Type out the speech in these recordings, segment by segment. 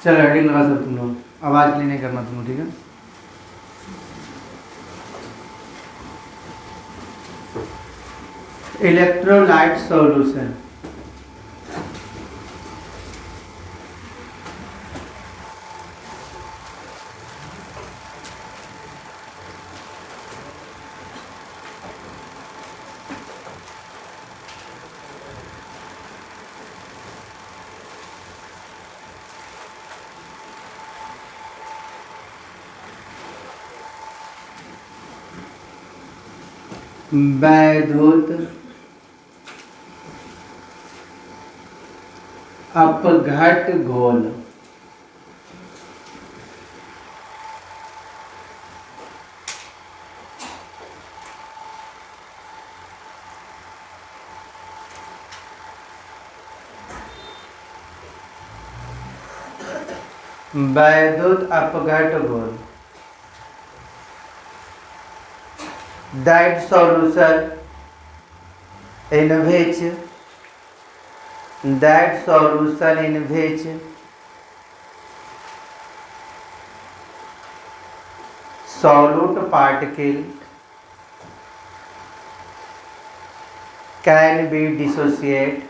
चलो हेडिंग लगा सर तुम लोग, आवाज़ के लिए नहीं करना तुम, ठीक है। Electrolyte solution. वैद्युत अपघट घोल। वैद्युत अपघट घोल। That solution in which solute particle can be dissociate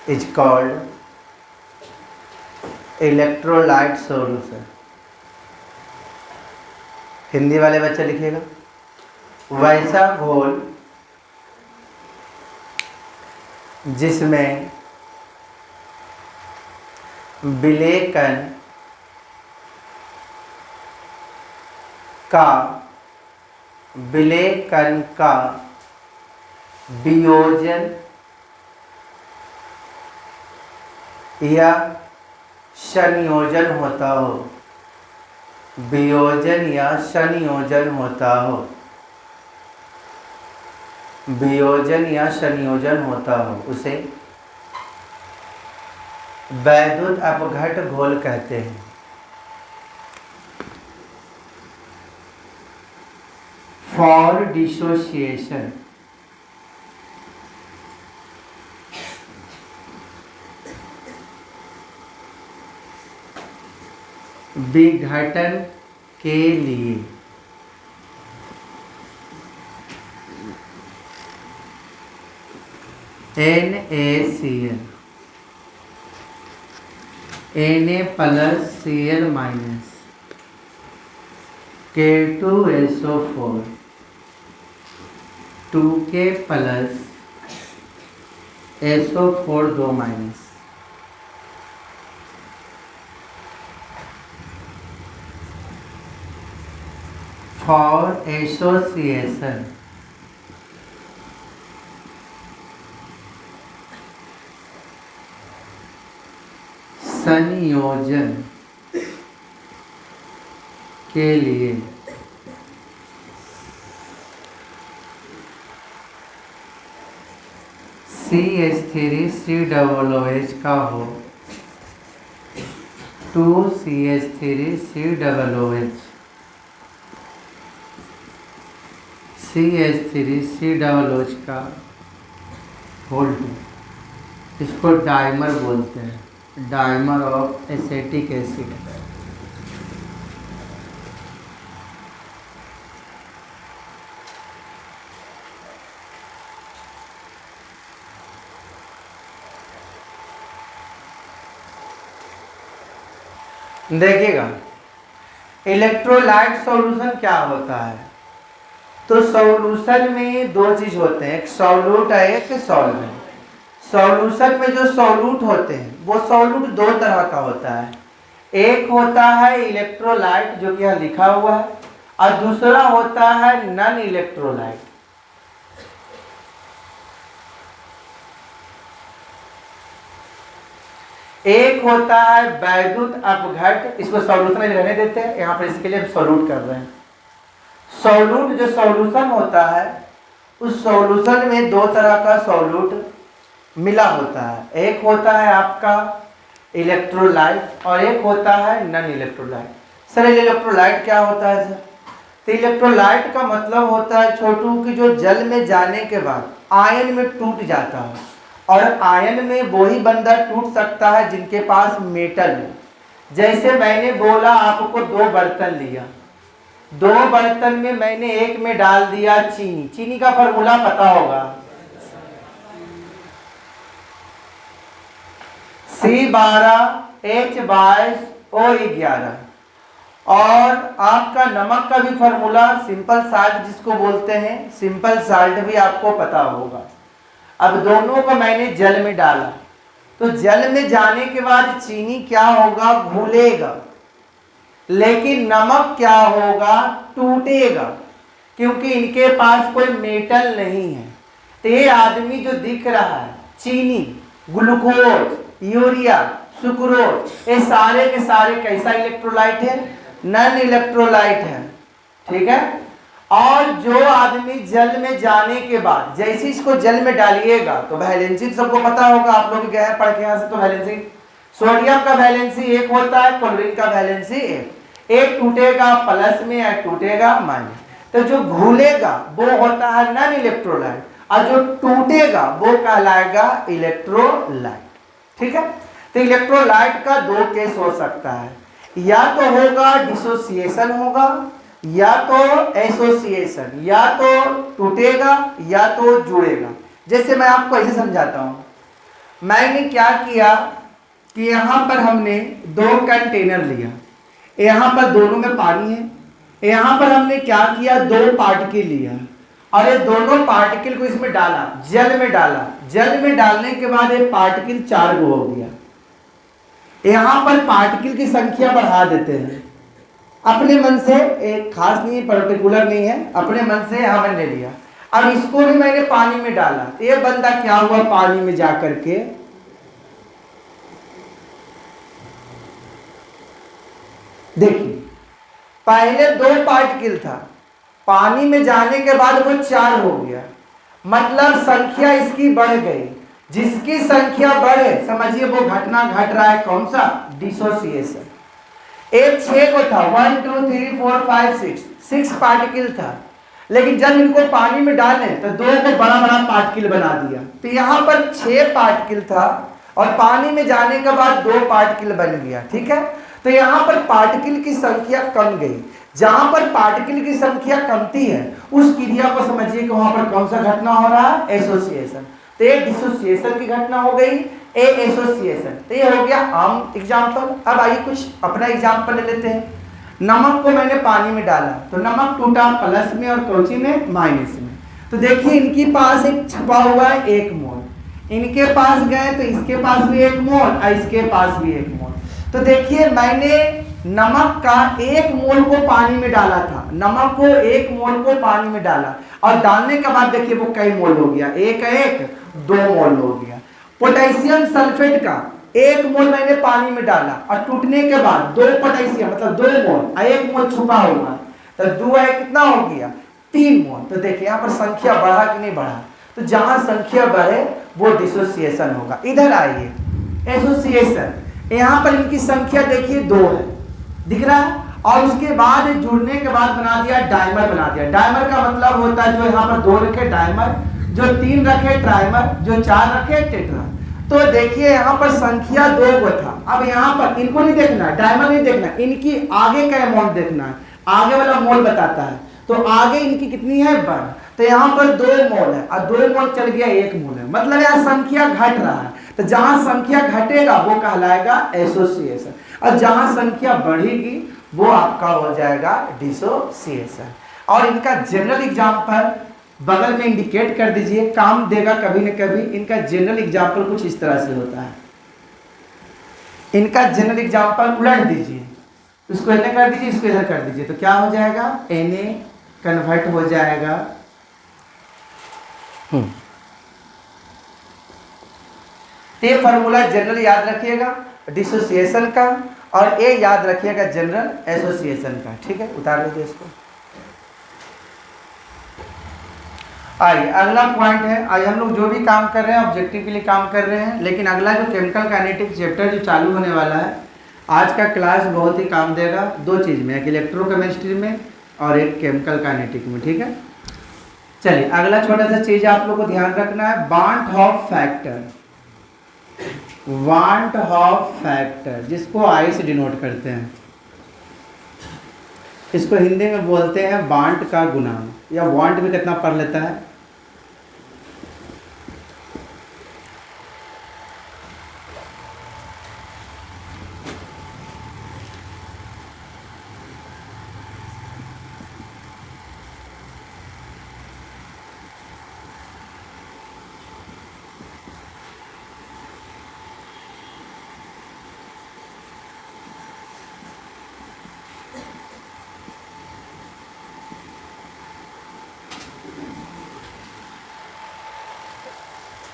is called electrolyte solution. Hindi वाले बच्चे लिखेगा, वैसा घोल जिसमें विलेखन का वियोजन या संयोजन होता हो, वियोजन या संयोजन होता हो, वियोजन या संयोजन होता हो, उसे वैद्युत अपघट घोल कहते हैं। फॉर डिसोसिएशन विघटन के लिए NaCl Na+Cl- K2SO4 2K + SO4 2-। For association संयोजन के लिए CH3COOH का हो 2CH3COOH CH3COOH का होल्ड, इसको डाइमर बोलते हैं, डाइमर ऑफ एसिटिक एसिड। देखिएगा इलेक्ट्रोलाइट सॉल्यूशन क्या होता है। तो सॉल्यूशन में दो चीज होते हैं, एक सॉल्यूट है एक सॉल्वेंट। सॉल्यूशन में जो सॉल्यूट होते हैं वो सॉल्यूट दो तरह का होता है, एक होता है इलेक्ट्रोलाइट जो कि यहाँ लिखा हुआ है, और दूसरा होता है नॉन इलेक्ट्रोलाइट। एक होता है वैद्युत अपघट, इसको सॉल्यूशन में रहने देते हैं, यहाँ पर इसके लिए हम सॉल्यूट कर रहे हैं। सॉल्यूट जो सॉल्यूशन होता है उस सॉल्यूशन में दो तरह का सॉल्यूट मिला होता है, एक होता है आपका इलेक्ट्रोलाइट और एक होता है नॉन इलेक्ट्रोलाइट। सर इलेक्ट्रोलाइट क्या होता है सर? तो इलेक्ट्रोलाइट का मतलब होता है छोटू कि जो जल में जाने के बाद आयन में टूट जाता है, और आयन में वही बंदा टूट सकता है जिनके पास मेटल है। जैसे मैंने बोला आपको 2 बर्तन लिया, 2 बर्तन में मैंने एक में डाल दिया चीनी। चीनी का फॉर्मूला पता होगा, C12H22O11। और आपका नमक का भी फॉर्मूला सिंपल साल्ट जिसको बोलते हैं, सिंपल साल्ट भी आपको पता होगा। अब दोनों को मैंने जल में डाला, तो जल में जाने के बाद चीनी क्या होगा, घुलेगा, लेकिन नमक क्या होगा, टूटेगा, क्योंकि इनके पास कोई मेटल नहीं है। तो ये आदमी जो दिख रहा है, चीनी, ग्लूकोज, यूरिया, सुक्रोज, ये सारे के सारे कैसा इलेक्ट्रोलाइट है, नॉन इलेक्ट्रोलाइट है, ठीक है। और जो आदमी जल में जाने के बाद जैसे इसको जल में डालिएगा तो वैलेंसी सबको पता होगा, आप लोग गए पढ़ के यहाँ से, तो वैलेंसी सोडियम का वैलेंसी 1 होता है, क्लोरीन का वैलेंसी 1। एक टूटेगा प्लस में, एक टूटेगा माइनस। तो जो घुलेगा वो होता है नॉन इलेक्ट्रोलाइट, और जो टूटेगा वो कहलाएगा इलेक्ट्रोलाइट, ठीक है। तो इलेक्ट्रोलाइट का 2 केस हो सकता है, या तो होगा डिसोसिएशन होगा, या तो एसोसिएशन, या तो टूटेगा या तो जुड़ेगा। जैसे मैं आपको ऐसे समझाता हूँ, मैंने क्या किया कि यहाँ पर हमने 2 कंटेनर लिया, यहाँ पर दोनों में पानी है, यहाँ पर हमने क्या किया, 2 पार्टिकल लिया, और ये दोनों पार्टिकल को इसमें डाला, जल में डाला। जल में डालने के बाद ये पार्टिकल 4 गो हो गया। यहाँ पर पार्टिकल की संख्या बढ़ा देते हैं अपने मन से, एक खास नहीं है, पर्टिकुलर नहीं है, अपने मन से यहाँ मैंने लिया। अब इसको भी मैंने पानी में डाला, ये बंदा क्या हुआ, पानी में जा करके देखिए, पहले 2 पार्टिकल था, पानी में जाने के बाद वो 4 हो गया, मतलब संख्या इसकी बढ़ गई। जिसकी संख्या बढ़े समझिए वो घटना घट रहा है, कौन सा, डिसोसिएशन। एक 6 को था, 1 2 3 4 5 6 पार्टिकल था, लेकिन जब इनको पानी में डाले तो 2 को बड़ा बड़ा पार्टिकल बना दिया। तो यहाँ पर 6 पार्टिकल था और पानी में जाने के बाद 2 पार्टिकल बन गया, ठीक है। तो यहाँ पर पार्टिकल की संख्या कम गई। जहां पर पार्टिकल की संख्या कमती है उस क्रिया को समझिए कि वहां पर कौन सा घटना हो रहा है, एसोसिएशन। तो ये डिसोसिएशन की घटना हो गई, ए एसोसिएशन। तो ये हो गया आम एग्जाम्पल। अब आइए कुछ अपना एग्जाम्पल ले लेते हैं। नमक को मैंने पानी में डाला तो नमक टूटा प्लस में और कौची में, माइनस में। तो देखिए इनके पास एक छुपा हुआ है 1 मोल, इनके पास गए तो इसके पास भी 1 मोल और इसके पास भी 1 मोल। तो देखिए मैंने नमक का 1 मोल को पानी में डाला था, नमक को 1 मोल को पानी में डाला और डालने के बाद देखिए वो कई मोल हो गया, 1 2 मोल हो गया। पोटेशियम सल्फेट का 1 मोल मैंने पानी में डाला और टूटने के बाद 2 पोटेशियम मतलब 2 मोल और 1 मोल छुपा हुआ, तो 2 कितना हो गया, 3 मोल। तो देखिए यहाँ पर संख्या बढ़ा कि नहीं बढ़ा, तो जहां संख्या बढ़े वो डिसोसिएशन होगा। इधर आइए, एसोसिएशन, यहाँ पर इनकी संख्या देखिए 2 है, दिख रहा है, और उसके बाद जुड़ने के बाद बना दिया डायमर बना दिया। डायमर का मतलब होता है जो यहाँ पर 2 रखे डायमर, जो 3 रखे ट्राइमर, जो 4 रखे टेट्रा। तो देखिए यहाँ पर संख्या 2 को था। अब यहाँ पर इनको नहीं देखना है, डायमर नहीं देखना, इनकी आगे का अमाउंट देखना है, आगे वाला मोल बताता है। तो आगे इनकी कितनी है, 1। तो यहाँ पर 2 मोल है और 2 मोल चल गया 1 मोल है, मतलब यहाँ संख्या घट रहा है। तो जहां संख्या घटेगा वो कहलाएगा एसोसिएशन, और जहां संख्या बढ़ेगी वो आपका हो जाएगा डिसोसिएशन। और इनका जनरल एग्जाम्पल बगल में इंडिकेट कर दीजिए, काम देगा कभी न कभी। इनका जनरल एग्जाम्पल कुछ इस तरह से होता है। इनका जनरल एग्जाम्पल उलट दीजिए, उसको इधर कर दीजिए, इसको इधर कर दीजिए, तो क्या हो जाएगा, Na कन्वर्ट हो जाएगा। ये फॉर्मूला जनरल याद रखिएगा डिसोसिएशन का, और ये याद रखिएगा जनरल एसोसिएशन का, ठीक है। उतार लीजिए इसको। आइए अगला पॉइंट है। आज हम लोग जो भी काम कर रहे हैं ऑब्जेक्टिव के लिए काम कर रहे हैं, लेकिन अगला जो केमिकल काइनेटिक्स चैप्टर जो चालू होने वाला है, आज का क्लास बहुत ही काम देगा 2 चीज़ में, एक इलेक्ट्रोकेमिस्ट्री में और एक केमिकल काइनेटिक में, ठीक है। चलिए अगला छोटा सा चीज आप लोग को ध्यान रखना है, want half factor. Want half factor जिसको आई से डिनोट करते हैं, इसको हिंदी में बोलते हैं वांट का गुणांक, या वांट भी कितना पढ़ लेता है।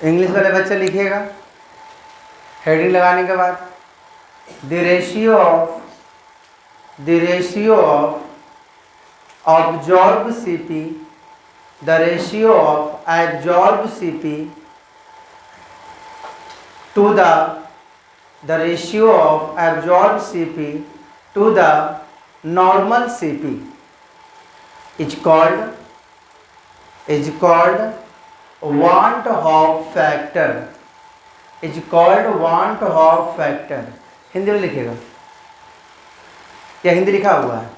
इंग्लिश वाले बच्चे लिखिएगा हेडिंग लगाने के बाद, the ratio of absorbed Cp, the ratio of absorbed Cp to the ratio of absorbed Cp to the normal Cp is called want Hooft factor, is called want Hooft factor। Hindi में लिखेगा या हिंदी लिखा हुआ है,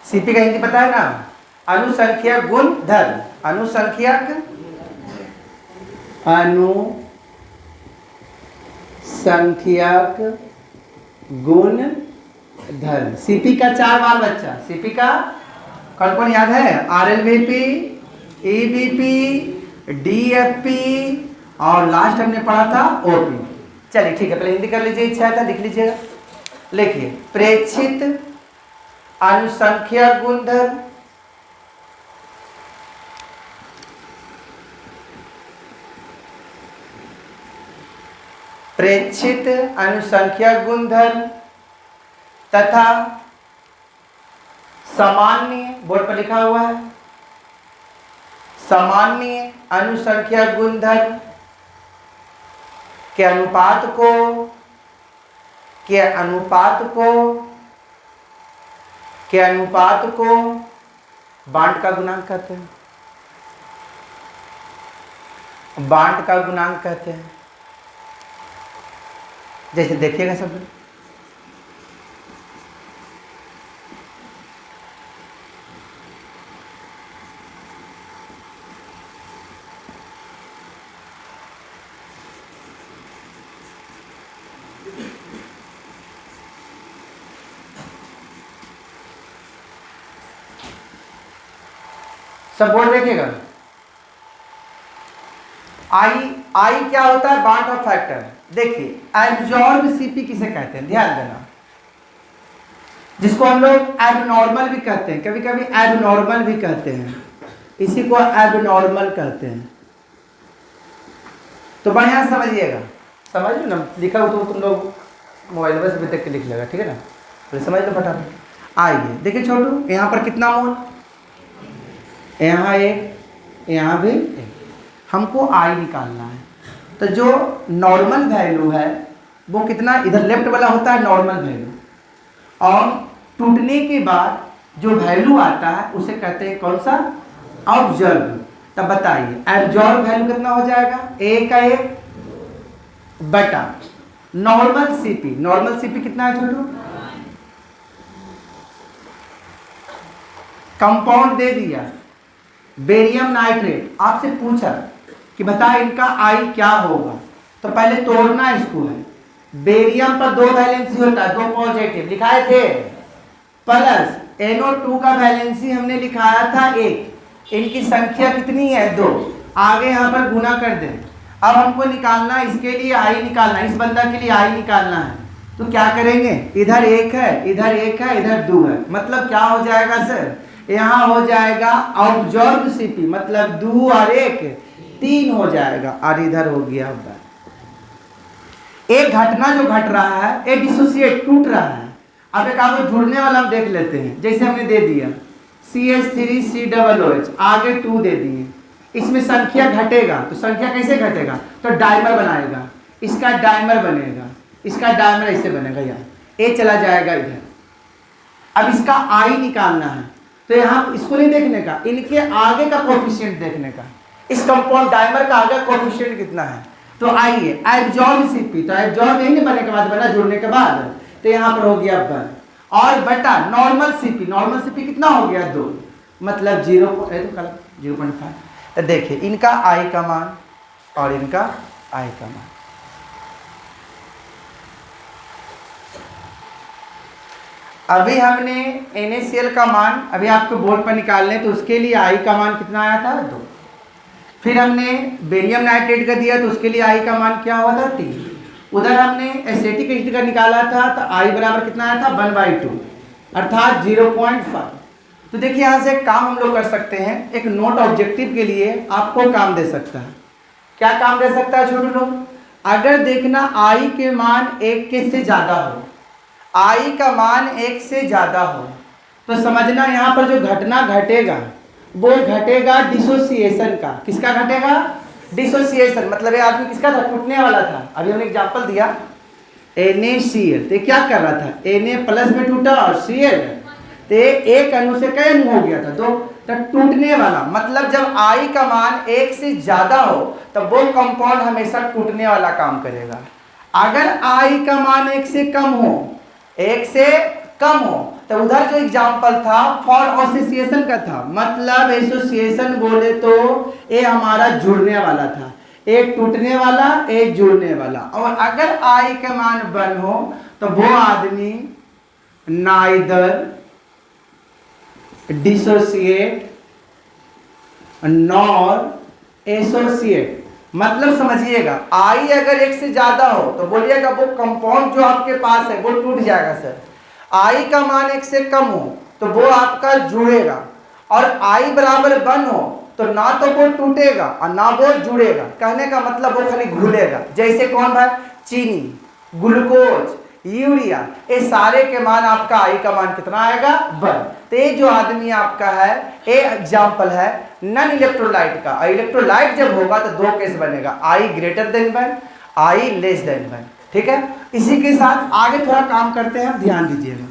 CP का हिंदी पता है ना, अनुसंख्यक गुण धर्म, अनुसंख्यक गुण धर्म। सीपी का 4 बाल बच्चा, सीपी का कौन कौन याद है, आरएलवीपी, ईबीपी, डीएफपी और लास्ट हमने पढ़ा था ओपी। चलिए ठीक है, पहले हिंदी कर लीजिए, इच्छा था लिख लीजिएगा। लिखिए प्रेक्षित अनुसंख्यक गुणधर्म प्रेक्षित अनुसंख्यक गुणधर्म तथा सामान्य, बोर्ड पर लिखा हुआ है, सामान्य अनुसंख्यक गुणधर्म के अनुपात को बांट का गुणांक कहते हैं, बांट का गुणांक कहते हैं। जैसे देखिएगा सब लोग, सब बोर्ड देखिएगा। आई क्या होता है, बांट ऑफ फैक्टर। देखिए एब्जॉर्ब सीपी किसे कहते हैं, ध्यान देना, जिसको हम लोग एबनॉर्मल भी कहते हैं, कभी कभी एबनॉर्मल भी कहते हैं, इसी को एबनॉर्मल कहते हैं। तो बढ़िया समझिएगा, समझ लो ना, लिखा हो तो तुम लोग मोबाइल बस भी देख के लिख लेगा, ठीक है ना, तो समझ लो फटाफट। आइए देखिए छोटू, यहाँ पर कितना मोल, यहाँ एक, यहाँ भी एक, हमको आई निकालना है। तो जो नॉर्मल वैल्यू है वो कितना, इधर लेफ्ट वाला होता है नॉर्मल वैल्यू, और टूटने के बाद जो वैल्यू आता है उसे कहते हैं कौन सा, ऑब्जर्व। तब बताइए एब्जॉर्ब वैल्यू कितना हो जाएगा, ए का 1 बटा नॉर्मल सीपी। नॉर्मल सीपी कितना है छोटू, कंपाउंड दे दिया बेरियम नाइट्रेट, आपसे पूछा कि बता इनका आई क्या होगा, तो पहले तोड़ना इसको है। बेरियम पर 2 वैलेंसी होता है, 2 पॉजिटिव लिखाए थे, प्लस NO2 का वैलेंसी हमने लिखाया था 1, इनकी संख्या कितनी है 2, आगे यहाँ पर गुना कर दें। अब हमको निकालना है, इसके लिए आई निकालना है, इस बंदा के लिए आई निकालना है, तो क्या करेंगे, इधर 1 है, इधर 1 है, इधर 2 है, मतलब क्या हो जाएगा सर, यहाँ हो जाएगा ऑब्जर्व सीपी, मतलब 2 और 1 3 हो जाएगा, और इधर हो गया होगा। एक घटना जो घट रहा है, एक डिसोसिएट टूट रहा है। अब एक आपको जुड़ने वाला हम देख लेते हैं, जैसे हमने दे दिया CH3COOH, आगे 2 दे दिए, इसमें संख्या घटेगा, तो संख्या कैसे घटेगा, तो डाइमर बनाएगा, इसका डाइमर बनेगा, इसका डाइमर ऐसे बनेगा, यहाँ ए चला जाएगा इधर। अब इसका आई निकालना है, तो यहाँ इसको नहीं देखने का, इनके आगे का कोफिशिएंट देखने का, इस कंपाउंड डाइमर का आगे कोफिशिएंट कितना है। तो आइए एब्जॉर्ब Cp, तो एब्जॉर्ब यही बने के बाद बना, जुड़ने के बाद, तो यहाँ पर हो गया 1 और बटा नॉर्मल Cp, नॉर्मल Cp कितना हो गया 2, मतलब 0.5। तो देखिए इनका I का मान और इनका I का मान। अभी हमने NaCl का मान अभी आपको बोर्ड पर निकालने, तो उसके लिए I का मान कितना आया था 2। फिर हमने बेरियम नाइट्रेट का दिया, तो उसके लिए I का मान क्या हुआ था 3। उधर हमने एसिटिक एसिड का निकाला था, तो I बराबर कितना आया था 1/2 अर्थात 0.5। तो देखिए यहाँ से काम हम लोग कर सकते हैं, एक नोट ऑब्जेक्टिव के लिए आपको काम दे सकता है। क्या काम दे सकता है छोटे लोग, अगर देखना I के मान 1 के से ज़्यादा हो, I का मान 1 से ज़्यादा हो, तो समझना यहाँ पर जो घटना घटेगा वो घटेगा डिसोसिएशन का। किसका घटेगा, डिसोसिएशन, मतलब ये आदमी किसका था, टूटने वाला था। अभी हमने एग्जांपल दिया NaCl, तो क्या कर रहा था, Na प्लस में टूटा और Cl, तो एक अणु से कई अणु हो गया था, तो टूटने वाला, मतलब जब I का मान 1 से ज़्यादा हो तब वो कंपाउंड हमेशा टूटने वाला काम करेगा। अगर I का मान 1 से कम हो, 1 से कम हो, तो उधर जो एग्जाम्पल था फॉर एसोसिएशन का था, मतलब एसोसिएशन बोले तो ये हमारा जुड़ने वाला था, एक टूटने वाला एक जुड़ने वाला। और अगर I का मान 1 हो तो वो आदमी नाइदर डिसोसिएट नॉर एसोसिएट, मतलब समझिएगा I अगर 1 से ज्यादा हो तो बोलिएगा वो कंपाउंड जो आपके पास है वो टूट जाएगा सर। I का मान 1 से कम हो तो वो आपका जुड़ेगा, और I बराबर 1 हो तो ना तो वो टूटेगा और ना वो जुड़ेगा। कहने का मतलब वो खाली घुलेगा। जैसे कौन भाई, चीनी, ग्लूकोज, यूरिया, ये सारे के मान आपका I का मान कितना आएगा 1। तो ये जो आदमी आपका है ये एग्जाम्पल है नन इलेक्ट्रोलाइट का। इलेक्ट्रोलाइट जब होगा तो 2 केस बनेगा, I greater than 1, I less than 1। ठीक है, इसी के साथ आगे थोड़ा काम करते हैं, ध्यान दीजिएगा,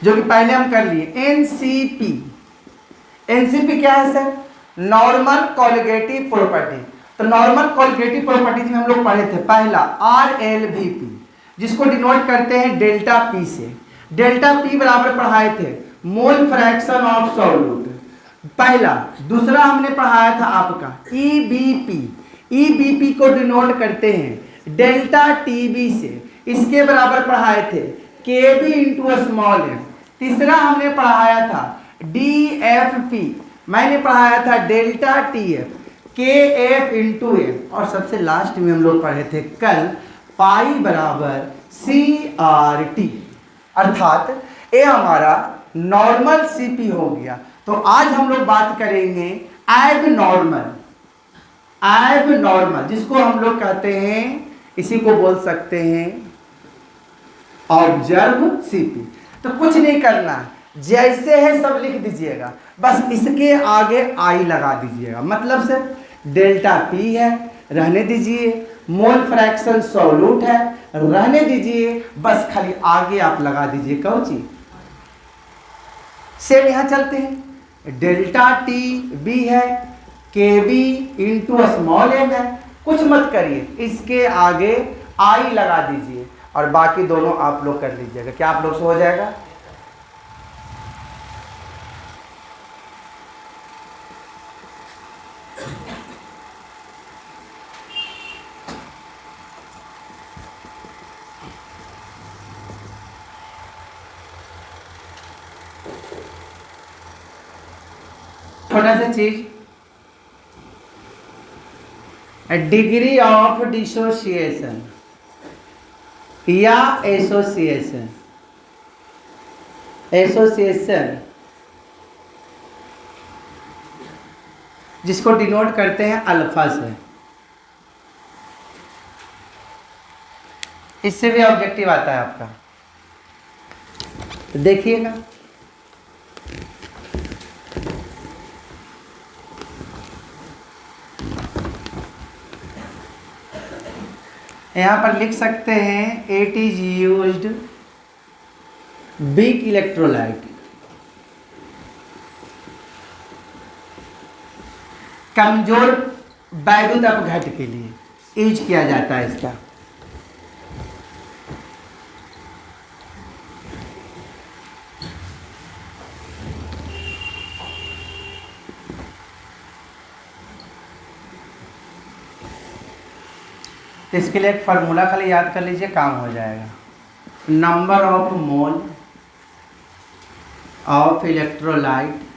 जो कि पहले हम कर लिए। NCP, NCP क्या है सर, नॉर्मल कॉलिगेटिव प्रॉपर्टी। तो नॉर्मल कॉलिगेटिव प्रॉपर्टीज में हम लोग पढ़े थे पहला RLVP, जिसको डिनोट करते हैं डेल्टा P से। डेल्टा P बराबर पढ़ाए थे मोल फ्रैक्शन ऑफ सॉल्यूट पहला। दूसरा हमने पढ़ाया था आपका EBP, EBP को डिनोट करते हैं डेल्टा TB से, इसके बराबर पढ़ाए थे KB इंटू स्मॉल m। तीसरा हमने पढ़ाया था DFP, मैंने पढ़ाया था delta TF, KF into m, और सबसे लास्ट में हम लोग पढ़े थे कल पाई बराबर CRT, अर्थात ये हमारा नॉर्मल CP हो गया। तो आज हम लोग बात करेंगे एबनॉर्मल, एबनॉर्मल जिसको हम लोग कहते हैं, इसी को बोल सकते हैं ऑब्जर्व CP। तो कुछ नहीं करना, जैसे है सब लिख दीजिएगा, बस इसके आगे I लगा दीजिएगा, मतलब से डेल्टा P है रहने दीजिए, मोल फ्रैक्शन सॉल्यूट है रहने दीजिए, बस खाली आगे आप लगा दीजिए कौची। सेम यहाँ चलते हैं, डेल्टा TB है, KB इंटू स्मॉल m है, कुछ मत करिए, इसके आगे I लगा दीजिए और बाकी दोनों आप लोग कर लीजिएगा। क्या आप लोग से हो जाएगा? छोटा सा चीज, डिग्री ऑफ डिसोसिएशन या एसोसिएशन, एसोसिएशन जिसको डिनोट करते हैं अल्फा से, इससे भी ऑब्जेक्टिव आता है आपका। तो देखिएगा यहाँ पर लिख सकते हैं it is used weak electrolyte, कमजोर वैद्युत अपघट के लिए यूज किया जाता है इसका। तो इसके लिए एक फार्मूला खाली याद कर लीजिए, काम हो जाएगा। Number of mole of electrolyte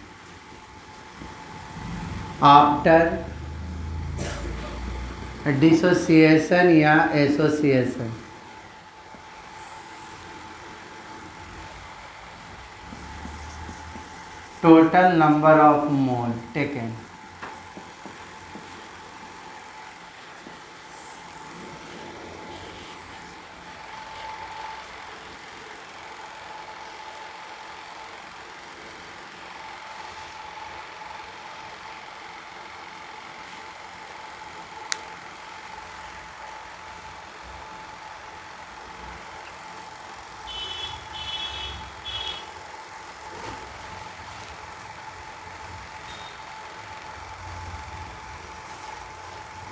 after dissociation या association. Total number of mole taken.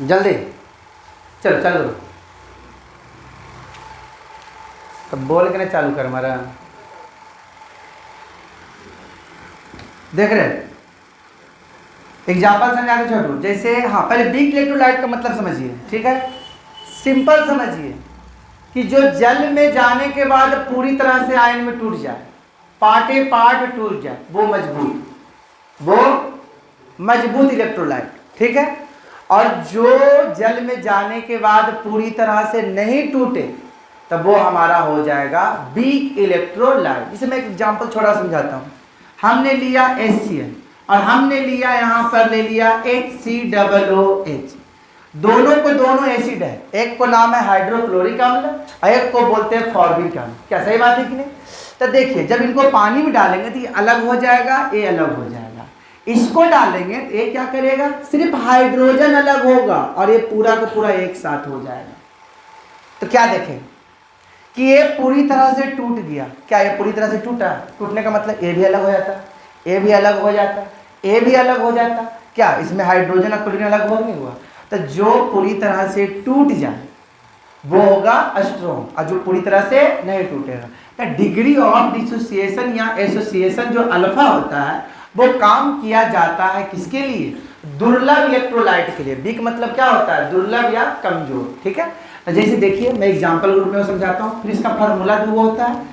जल्दी चलो चालू करो। तब बोल के ना चालू कर हमारा। देख रहे एग्जाम्पल समझा के छोड़ो। जैसे हाँ, पहले वीक इलेक्ट्रोलाइट का मतलब समझिए, ठीक है। सिंपल समझिए कि जो जल में जाने के बाद पूरी तरह से आयन में टूट जाए, पार्टे पार्ट टूट जाए, वो मजबूत इलेक्ट्रोलाइट, ठीक है। और जो जल में जाने के बाद पूरी तरह से नहीं टूटे तब वो हमारा हो जाएगा वीक इलेक्ट्रोलाइट। इसे मैं एक एग्जांपल छोटा समझाता हूँ। हमने लिया HCl और हमने लिया यहाँ पर ले लिया HCOOH। दोनों को दोनों एसिड है, एक को नाम है हाइड्रोक्लोरिक अम्ल और एक को बोलते हैं फॉर्मिक अम्ल। क्या सही बात है कि नहीं? तो देखिए, जब इनको पानी में डालेंगे तो ये अलग हो जाएगा, ये अलग हो जाएगा। इसको डालेंगे तो ये क्या करेगा, सिर्फ हाइड्रोजन अलग होगा और ये पूरा का पूरा एक साथ हो जाएगा। तो क्या देखें कि ये पूरी तरह से टूट गया। क्या ये पूरी तरह से टूटा? टूटने का मतलब ये भी अलग हो जाता, ये भी अलग हो जाता, ये भी अलग हो जाता। क्या इसमें हाइड्रोजन और क्लोरीन अलग हो नहीं हुआ? तो जो पूरी तरह से टूट जाए वो होगा स्ट्रॉन्ग और जो पूरी तरह से नहीं टूटेगा। तो डिग्री ऑफ डिसोसिएशन या एसोसिएशन जो अल्फा होता है वो काम किया जाता है किसके लिए? दुर्लभ इलेक्ट्रोलाइट के लिए। वीक मतलब क्या होता है? दुर्लभ या कमजोर, ठीक है। तो जैसे देखिए, मैं एग्जांपल रूप में समझाता हूँ, फिर इसका फार्मूला जो होता है।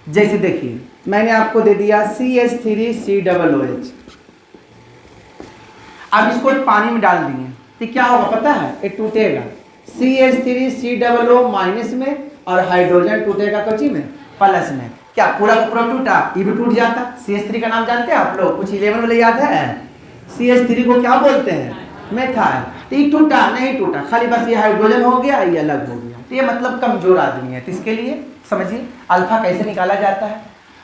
जैसे देखिए, मैंने आपको दे दिया CH3COOH। अब इसको पानी में डाल दिए तो क्या होगा पता है? ये टूटेगा। CH3COO माइनस में और हाइड्रोजन टूटेगा कच्ची में प्लस में। क्या पूरा का पूरा टूटा? ये भी टूट जाता। CH3 का नाम जानते हैं आप लोग? कुछ 11 वाले याद है? CH3 को क्या बोलते हैं? मेथाइल। तो ये टूटा नहीं टूटा, खाली बस ये हाइड्रोजन हो गया, ये अलग हो गया। तो ये मतलब कमजोर आदमी है। तो इसके लिए समझिए अल्फा कैसे निकाला जाता है।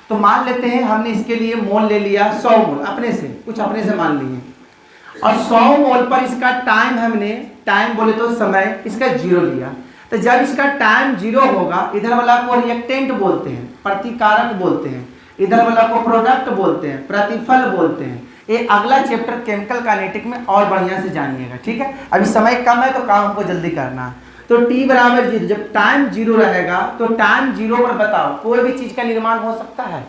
तो मान लेते हैं हमने इसके लिए मोल ले लिया 100 मोल अपने से, कुछ अपने से मान लिए, और 100 मोल पर इसका टाइम हमने, टाइम बोले तो समय, इसका 0 लिया। तो जब इसका टाइम 0 होगा, इधर वाला को रिएक्टेंट बोलते हैं, प्रतिकारक बोलते हैं, इधर वाला को प्रोडक्ट बोलते हैं, प्रतिफल बोलते हैं। ये अगला चैप्टर केमिकल काइनेटिक में और बढ़िया से जानिएगा, ठीक है। अभी समय कम है तो काम हमको जल्दी करना है। तो T बराबर 0, जब टाइम 0 रहेगा तो टाइम 0 पर बताओ कोई भी चीज का निर्माण हो सकता है,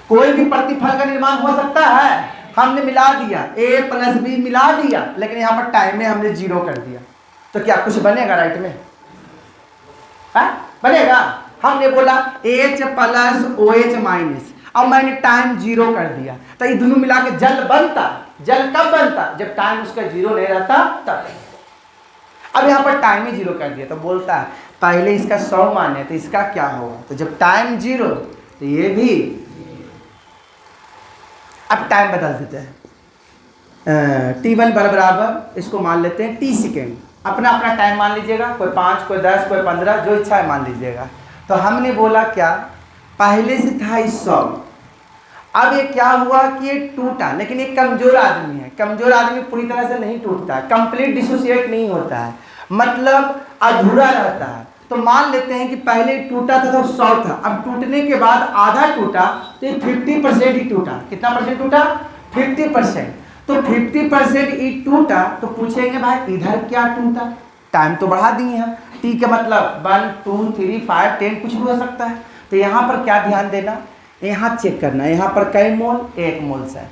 कोई भी प्रतिफल का निर्माण हो सकता है। हमने मिला दिया A प्लस B मिला दिया, लेकिन यहाँ पर टाइम में हमने 0 कर दिया, तो क्या कुछ बनेगा राइट में? बनेगा? हमने बोला H प्लस OH माइनस, अब मैंने टाइम 0 कर दिया, तो ये दोनों मिला के जल बनता। जल कब बनता? जब टाइम उसका 0 नहीं रहता तब। अब यहाँ पर टाइम ही 0 कर दिया, तो बोलता है पहले इसका 100 माने तो इसका क्या होगा? तो जब टाइम 0 तो ये भी। अब टाइम बदल देते हैं। T1 बराबर इसको मान लेते हैं T सेकेंड। अपना अपना टाइम मान लीजिएगा, कोई 5, कोई 10, कोई 15, जो इच्छा है मान लीजिएगा। तो हमने बोला क्या, पहले से था 100, अब ये क्या हुआ कि ये टूटा, लेकिन ये कमजोर आदमी है। कमजोर आदमी पूरी तरह से नहीं टूटता है, कंप्लीट डिसोसिएट नहीं होता है, मतलब अधूरा रहता है। तो मान लेते हैं कि पहले टूटा था तो 100 था, अब टूटने के बाद आधा टूटा तो ये 50% ही टूटा। कितना परसेंट टूटा? 50%। तो 50% ई टूटा, तो पूछेंगे भाई इधर क्या टूटा, टाइम तो बढ़ा दिए हम, टी का मतलब 1 2 3 5 10 कुछ भी हो सकता है। तो यहाँ पर क्या ध्यान देना, यहाँ चेक करना, यहाँ पर कई मोल, 1 मोल सर,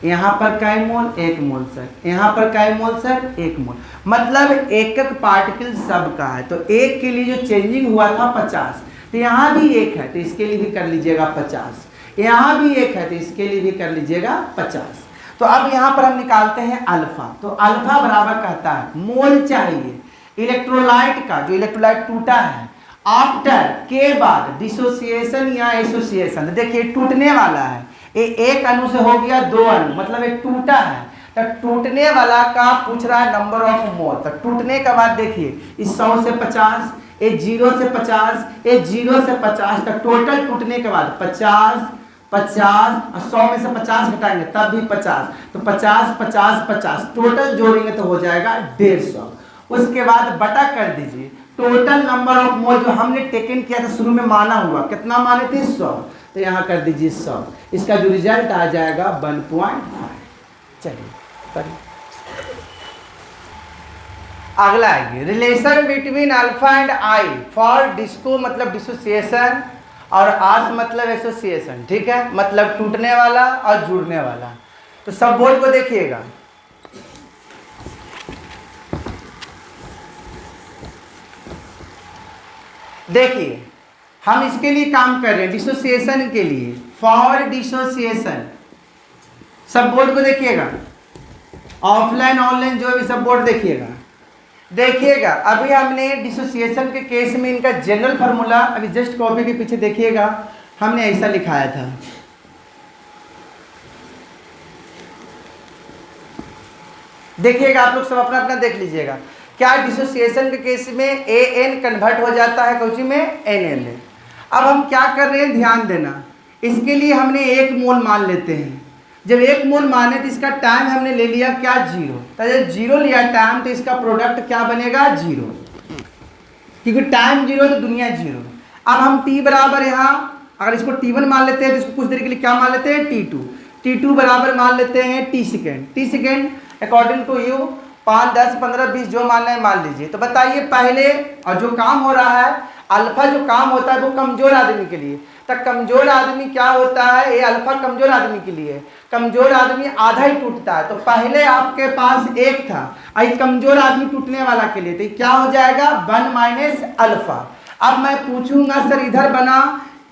यहाँ पर कई मोल, 1 मोल सर, यहाँ पर कई मोल सर, 1 मोल, मतलब एक एक पार्टिकल सबका है। तो एक के लिए जो चेंजिंग हुआ था 50, तो यहाँ भी 1 है तो इसके लिए भी कर लीजिएगा 50, यहाँ भी 1 है तो इसके लिए भी कर लीजिएगा 50। तो अब यहाँ पर हम निकालते हैं अल्फा। तो अल्फा बराबर कहता है मोल चाहिए इलेक्ट्रोलाइट का, जो इलेक्ट्रोलाइट टूटा है आफ्टर के बाद डिसोसिएशन या एसोसिएशन। देखिए टूटने वाला है, ये एक अणु से हो गया 2 अणु, मतलब ये टूटा है। तो टूटने वाला का पूछ रहा है नंबर ऑफ मोल। तो टूटने के बाद देखिए इस 100 से 50, ये 0 से 50, ये 0 से 50, तो टोटल टूटने के बाद 50 50 और 100 में से 50 घटाएंगे तब भी 50, तो 50 50 50 टोटल जोड़ेंगे तो हो जाएगा 150। उसके बाद बटा कर दीजिए टोटल नंबर ऑफ मोल जो हमने टेकन किया था शुरू में माना हुआ, कितना माने थे 100, तो यहाँ कर दीजिए 100। इसका जो रिजल्ट आ जाएगा 1.5। चलिए करिए। अगला आएगी relation between alpha and I for disco मतलब डिसोसिएशन और आस मतलब एसोसिएशन, ठीक है, मतलब टूटने वाला और जुड़ने वाला। तो सब बोर्ड को देखिएगा, देखिए हम इसके लिए काम कर रहे हैं डिसोसिएशन के लिए, फॉर डिसोसिएशन। सब बोर्ड को देखिएगा, ऑफलाइन ऑनलाइन जो भी सब बोर्ड देखिएगा। देखिएगा अभी हमने डिसोसिएशन के केस में इनका जनरल फार्मूला अभी जस्ट कॉपी के पीछे देखिएगा, हमने ऐसा लिखाया था। देखिएगा आप लोग सब अपना अपना देख लीजिएगा। क्या डिसोसिएशन के केस में ए एन कन्वर्ट हो जाता है कौची में एन एन में। अब हम क्या कर रहे हैं ध्यान देना, इसके लिए हमने 1 मोल मान लेते हैं। जब 1 मोल माने तो इसका टाइम हमने ले लिया क्या 0, तो जब 0 लिया टाइम तो इसका प्रोडक्ट क्या बनेगा 0, क्योंकि टाइम 0 तो दुनिया 0। अब हम t बराबर यहाँ अगर इसको t1 मान लेते हैं तो इसको कुछ देर के लिए क्या मान लेते हैं t2, t2 बराबर मान लेते हैं t second according to you 5 10 15 20 जो मानना है मान लीजिए। तो बताइए पहले और जो काम हो रहा है अल्फा जो काम होता है वो कमजोर आदमी के लिए, तो कमजोर आदमी क्या होता है, ये अल्फा कमजोर आदमी के लिए, कमजोर आदमी आधा ही टूटता है। तो पहले आपके पास 1 था, आई कमजोर आदमी टूटने वाला के लिए, तो क्या हो जाएगा 1 माइनस अल्फा। अब मैं पूछूंगा सर इधर बना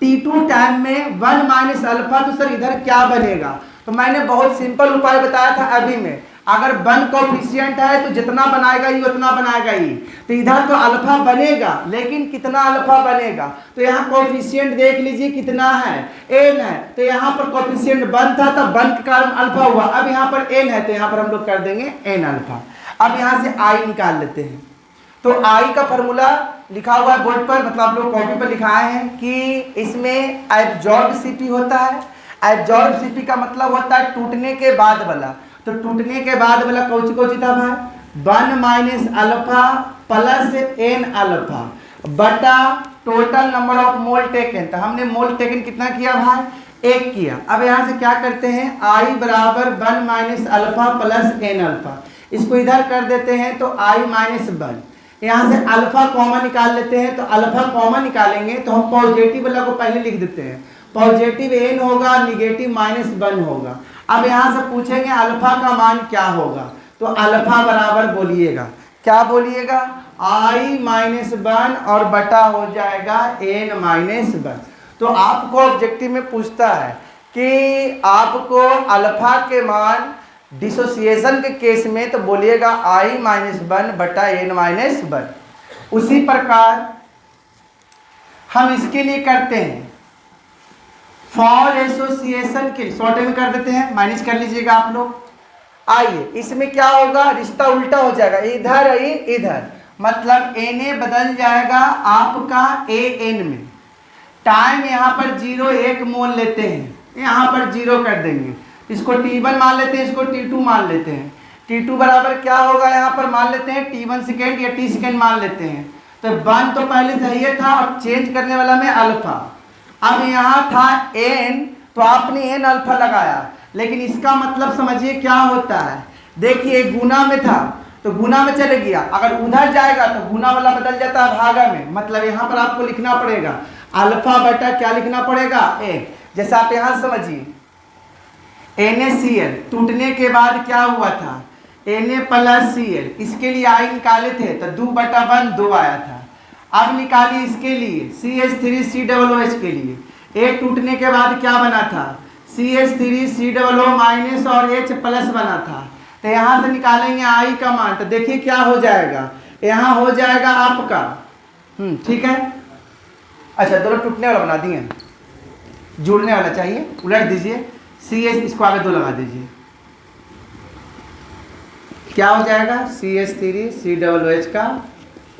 T2 टाइम में 1 माइनस अल्फा, तो सर इधर क्या बनेगा। तो मैंने बहुत सिंपल उपाय बताया था अभी में, अगर 1 कोफिशिएंट है तो जितना बनाएगा ये उतना बनाएगा ही, तो इधर तो अल्फा बनेगा लेकिन कितना अल्फा बनेगा, तो यहाँ कोफिशिएंट देख लीजिए कितना है n है, तो यहाँ पर कोफिशिएंट 1 था तो 1 के कारण अल्फा हुआ। अब यहाँ पर n है तो यहाँ पर हम लोग कर देंगे n अल्फा। अब यहाँ से i निकाल लेते हैं। तो i का फॉर्मूला लिखा हुआ है बोर्ड पर, मतलब आप लोग कॉपी पर लिखाए हैं कि इसमें एब्जॉर्ब सीपी होता है। एब्जॉर्ब सीपी का मतलब होता है टूटने के बाद वाला, तो टूटने के बाद वाला कौची था भाई 1 minus alpha plus n alpha बटा total number of mole taken. तो हमने मोल टेकन कितना किया भाई 1 किया। अब यहाँ से क्या करते हैं i बराबर 1 minus alpha plus n alpha, इसको इधर कर देते हैं तो i माइनस 1, यहाँ से अल्फा कॉमन निकाल लेते हैं। तो अल्फा कॉमन निकालेंगे तो हम पॉजिटिव वाला को पहले लिख देते हैं, पॉजिटिव n होगा निगेटिव माइनस 1 होगा। अब यहाँ से पूछेंगे अल्फा का मान क्या होगा, तो अल्फा बराबर बोलिएगा क्या बोलिएगा i माइनस 1 और बटा हो जाएगा n माइनस 1। तो आपको ऑब्जेक्टिव में पूछता है कि आपको अल्फा के मान डिसोसिएशन के केस में, तो बोलिएगा i माइनस 1 बटा n माइनस 1। उसी प्रकार हम इसके लिए करते हैं फॉर एसोसिएशन के शॉर्ट में कर देते हैं, माइनस कर लीजिएगा आप लोग। आइए इसमें क्या होगा रिश्ता उल्टा हो जाएगा, इधर इधर, मतलब Na बदल जाएगा आपका An में। टाइम यहाँ पर 0 1 मोल लेते हैं, यहाँ पर 0 कर देंगे, इसको T1 मान लेते हैं, इसको T2 मान लेते हैं। T2 बराबर क्या होगा यहाँ पर मान लेते हैं T1 सेकेंड या T सेकेंड मान लेते हैं। तो 1 तो पहले सही था, अब चेंज करने वाला में अल्फा। अब यहाँ था n, तो आपने n अल्फा लगाया, लेकिन इसका मतलब समझिए क्या होता है। देखिए गुना में था तो गुना में चले गया, अगर उधर जाएगा तो गुना वाला बदल जाता है भागा में। मतलब यहाँ पर आपको लिखना पड़ेगा अल्फा बटा क्या लिखना पड़ेगा ए। जैसा आप यहाँ समझिए NaCl टूटने के बाद क्या हुआ था Na+Cl, इसके लिए आई निकाले थे तो 2/1 आया था। अब निकालिए इसके लिए CH3COOH के लिए, ए टूटने के बाद क्या बना था CH3COO- और H+ बना था। तो यहाँ से निकालेंगे आई का मान, तो देखिए क्या हो जाएगा, यहाँ हो जाएगा आपका ठीक है। अच्छा दोनों टूटने वाला बना दिए, जुड़ने वाला चाहिए, उलट दीजिए CH इसको आगे 2 लगा दीजिए, क्या हो जाएगा CH3COOH का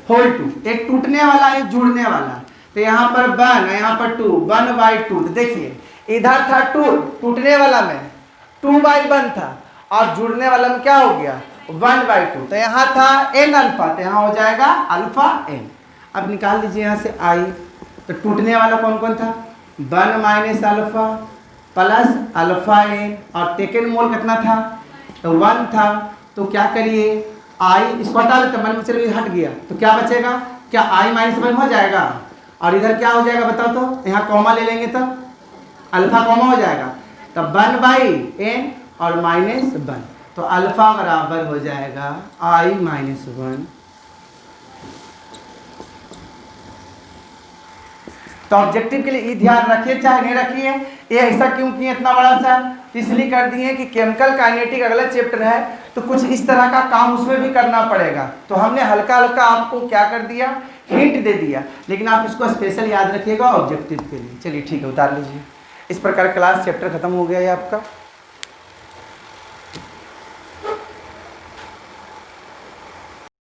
होल 2। एक टूटने वाला एक जुड़ने वाला, तो यहाँ पर 1 यहाँ पर 2 1/2। तो देखिए इधर था 2 टूटने वाला में 2/1 था और जुड़ने वाला में क्या हो गया 1/2। तो यहाँ था n अल्फा, तो यहाँ हो जाएगा अल्फा n। अब निकाल लीजिए यहाँ से आई, तो टूटने वाला कौन कौन था 1 - अल्फा प्लस अल्फा n, और टेकन मोल कितना था तो 1 था। तो क्या करिए आई इसको हटा लेते, मन में चलिए हट गया तो क्या बचेगा, क्या I - 1 हो जाएगा, और इधर क्या हो जाएगा बताओ तो, यहाँ कॉमा ले लेंगे तो अल्फा कॉमा हो जाएगा, तब 1/n और -1, तो अल्फा बराबर हो जाएगा I - 1। तो ऑब्जेक्टिव के लिए ये ध्यान रखिए चाहे नहीं रखिए, ये ऐसा क्यों किए इतना बड़ा सा, इसलिए कर दिए कि केमिकल काइनेटिक अगला चैप्टर है तो कुछ इस तरह का काम उसमें भी करना पड़ेगा। तो हमने हल्का हल्का आपको क्या कर दिया हिंट दे दिया, लेकिन आप इसको स्पेशल याद रखिएगा ऑब्जेक्टिव के लिए। चलिए ठीक है उतार लीजिए। इस प्रकार क्लास चैप्टर खत्म हो गया है आपका।